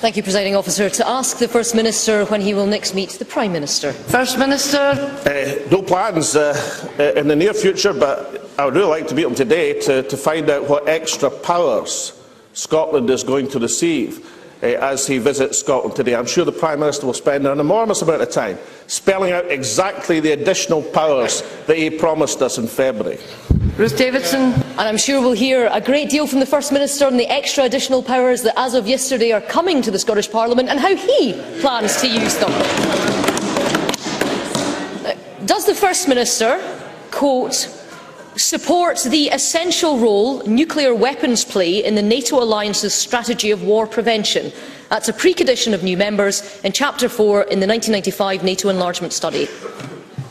Thank you, Presiding Officer. To ask the First Minister when he will next meet the Prime Minister. First Minister. No plans in the near future, but I would really like to meet him today to find out what extra powers Scotland is going to receive as he visits Scotland today. I'm sure the Prime Minister will spend an enormous amount of time spelling out exactly the additional powers that he promised us in February. Ruth Davidson. And I'm sure we'll hear a great deal from the First Minister on the extra additional powers that, as of yesterday, are coming to the Scottish Parliament and how he plans to use them. Does the First Minister, quote, support the essential role nuclear weapons play in the NATO alliance's strategy of war prevention? That's a precondition of new members in Chapter 4 in the 1995 NATO enlargement study.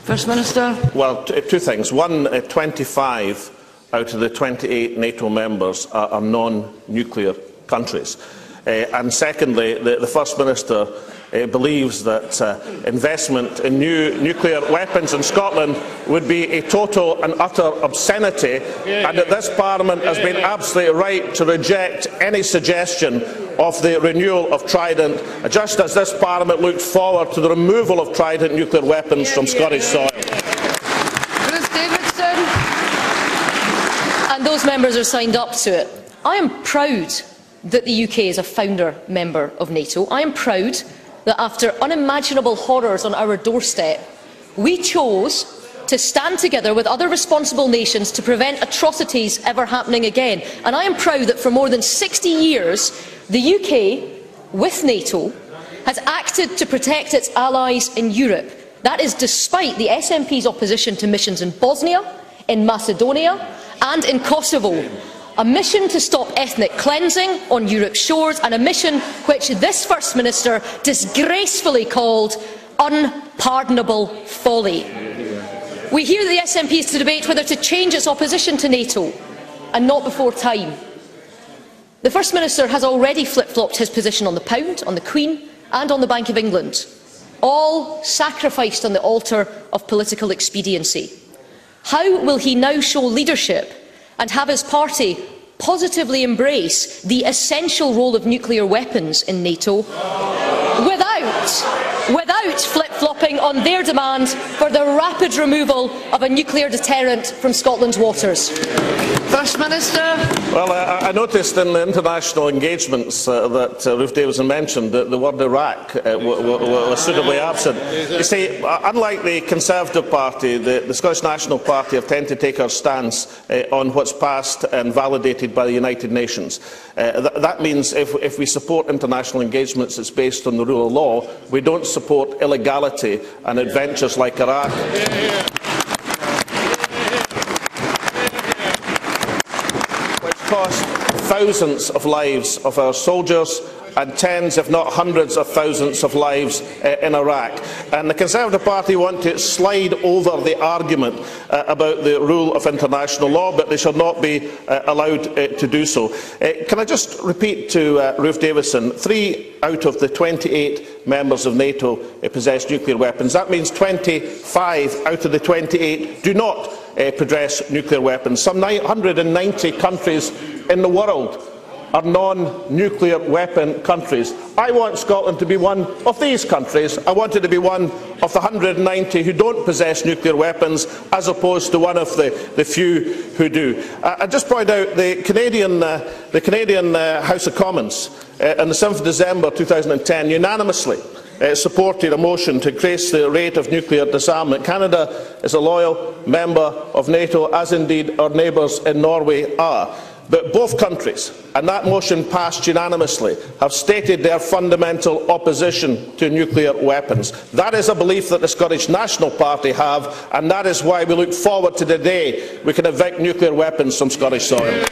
First Minister. Well, two things. One, 25 out of the 28 NATO members are non-nuclear countries. And secondly, the First Minister believes that investment in new nuclear weapons in Scotland would be a total and utter obscenity, and that this Parliament has been absolutely right to reject any suggestion of the renewal of Trident, just as this Parliament looked forward to the removal of Trident nuclear weapons from Scottish soil. Davidson. And those members are signed up to it. I am proud that the UK is a founder member of NATO. I am proud that after unimaginable horrors on our doorstep, we chose to stand together with other responsible nations to prevent atrocities ever happening again. And I am proud that for more than 60 years, the UK, with NATO, has acted to protect its allies in Europe. That is despite the SNP's opposition to missions in Bosnia, in Macedonia and in Kosovo. A mission to stop ethnic cleansing on Europe's shores, and a mission which this First Minister disgracefully called unpardonable folly. We hear the SNP is to debate whether to change its opposition to NATO, and not before time. The First Minister has already flip-flopped his position on the pound, on the Queen and on the Bank of England, all sacrificed on the altar of political expediency. How will he now show leadership and have his party positively embrace the essential role of nuclear weapons in NATO without flip-flopping on their demand for the rapid removal of a nuclear deterrent from Scotland's waters? First Minister. Well, I noticed in the international engagements that Ruth Davidson mentioned that the word Iraq was suitably absent. You see, unlike the Conservative Party, the Scottish National Party have tended to take our stance on what's passed and validated by the United Nations. That means if we support international engagements that's based on the rule of law, we don't support illegality and adventures like Iraq. Cost thousands of lives of our soldiers and tens, if not hundreds of thousands of lives in Iraq. And the Conservative Party want to slide over the argument about the rule of international law, but they shall not be allowed to do so. Can I just repeat to Ruth Davidson, 3 out of the 28 members of NATO possess nuclear weapons. That means 25 out of the 28 do not possess nuclear weapons. Some 990 countries in the world are non-nuclear weapon countries. I want Scotland to be one of these countries. I want it to be one of the 190 who don't possess nuclear weapons, as opposed to one of the few who do. I just point out the Canadian House of Commons on the 7th of December 2010 unanimously supported a motion to increase the rate of nuclear disarmament. Canada is a loyal member of NATO, as indeed our neighbours in Norway are. But both countries, and that motion passed unanimously, have stated their fundamental opposition to nuclear weapons. That is a belief that the Scottish National Party have, and that is why we look forward to the day we can evict nuclear weapons from Scottish soil.